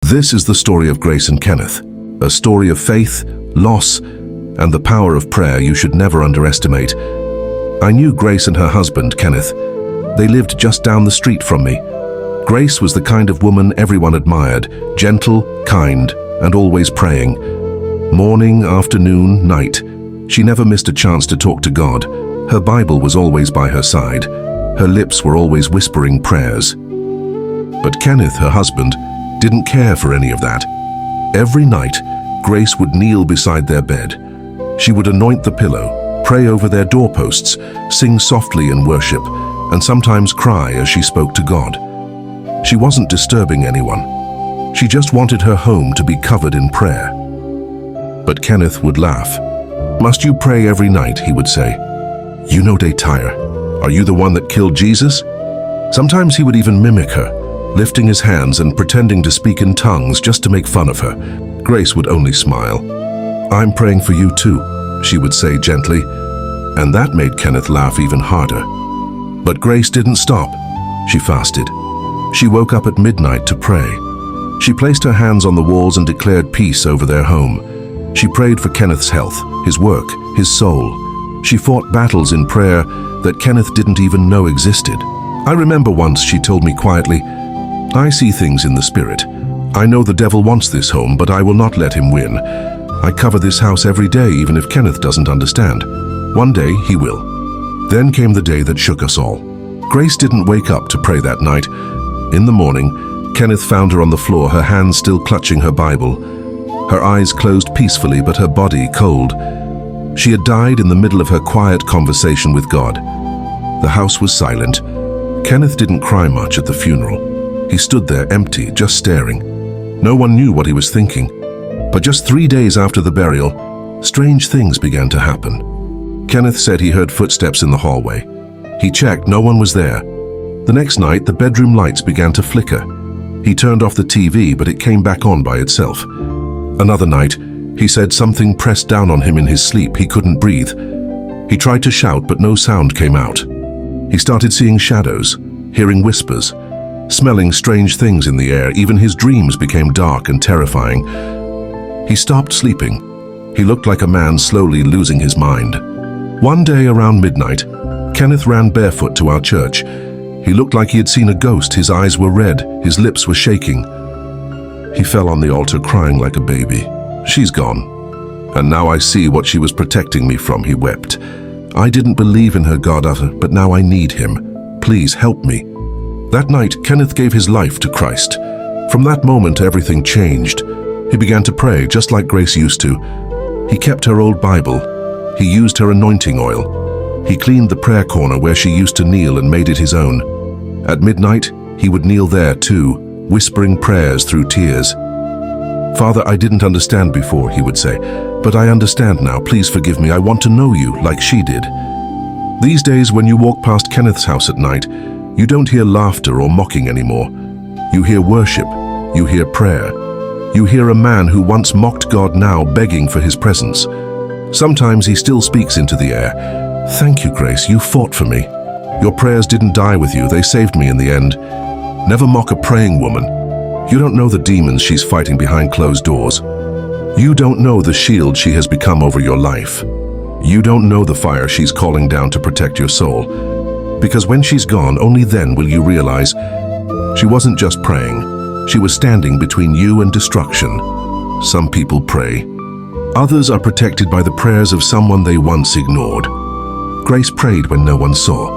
This is the story of Grace and Kenneth, a story of faith, loss, and the power of prayer you should never underestimate. I knew Grace and her husband, Kenneth. They lived just down the street from me. Grace was the kind of woman everyone admired, gentle, kind, and always praying. Morning, afternoon, night. She never missed a chance to talk to God. Her Bible was always by her side. Her lips were always whispering prayers. But Kenneth, her husband, didn't care for any of that. Every night, Grace would kneel beside their bed. She would anoint the pillow, pray over their doorposts, sing softly in worship, and sometimes cry as she spoke to God. She wasn't disturbing anyone. She just wanted her home to be covered in prayer. But Kenneth would laugh. "Must you pray every night?" he would say. "You know they tire. Are you the one that killed Jesus?" Sometimes he would even mimic her, lifting his hands and pretending to speak in tongues just to make fun of her. Grace would only smile. "I'm praying for you too," she would say gently, and that made Kenneth laugh even harder. But Grace didn't stop. She fasted. She woke up at midnight to pray. She placed her hands on the walls and declared peace over their home. She prayed for Kenneth's health, his work, his soul. She fought battles in prayer that Kenneth didn't even know existed. I remember once she told me quietly, "I see things in the spirit. I know the devil wants this home, but I will not let him win. I cover this house every day, even if Kenneth doesn't understand. One day he will." Then came the day that shook us all. Grace didn't wake up to pray that night. In the morning, Kenneth found her on the floor, her hands still clutching her Bible. Her eyes closed peacefully, but her body cold. She had died in the middle of her quiet conversation with God. The house was silent. Kenneth didn't cry much at the funeral. He stood there empty, just staring. No one knew what he was thinking. But just 3 days after the burial, strange things began to happen. Kenneth said he heard footsteps in the hallway. He checked, no one was there. The next night, the bedroom lights began to flicker. He turned off the TV, but it came back on by itself. Another night, he said something pressed down on him in his sleep. He couldn't breathe. He tried to shout, but no sound came out. He started seeing shadows, hearing whispers, smelling strange things in the air. Even his dreams became dark and terrifying. He stopped sleeping. He looked like a man slowly losing his mind. One day around midnight, Kenneth ran barefoot to our church. He looked like he had seen a ghost. His eyes were red, his lips were shaking. He fell on the altar crying like a baby. "She's gone. And now I see what she was protecting me from," he wept. "I didn't believe in her God, but now I need him. Please help me." That night, Kenneth gave his life to Christ. From that moment, everything changed. He began to pray just like Grace used to. He kept her old Bible. He used her anointing oil. He cleaned the prayer corner where she used to kneel and made it his own. At midnight, he would kneel there too, whispering prayers through tears. "Father, I didn't understand before," he would say, "but I understand now. Please forgive me. I want to know you like she did." These days, when you walk past Kenneth's house at night, you don't hear laughter or mocking anymore. You hear worship. You hear prayer. You hear a man who once mocked God now begging for his presence. Sometimes he still speaks into the air. "Thank you, Grace. You fought for me. Your prayers didn't die with you. They saved me in the end." Never mock a praying woman. You don't know the demons she's fighting behind closed doors. You don't know the shield she has become over your life. You don't know the fire she's calling down to protect your soul. Because when she's gone, only then will you realize she wasn't just praying. She was standing between you and destruction. Some people pray. Others are protected by the prayers of someone they once ignored. Grace prayed when no one saw.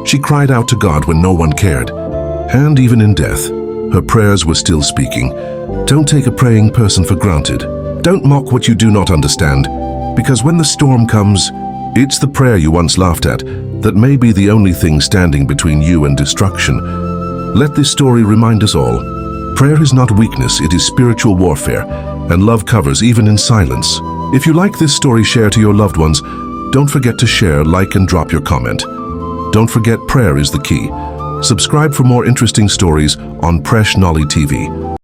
She cried out to God when no one cared. And even in death, her prayers were still speaking. Don't take a praying person for granted. Don't mock what you do not understand, because when the storm comes, it's the prayer you once laughed at that may be the only thing standing between you and destruction. Let this story remind us all. Prayer is not weakness, it is spiritual warfare, and love covers even in silence. If you like this story, share to your loved ones. Don't forget to share, like, and drop your comment. Don't forget, prayer is the key. Subscribe for more interesting stories on Presh Nolly TV.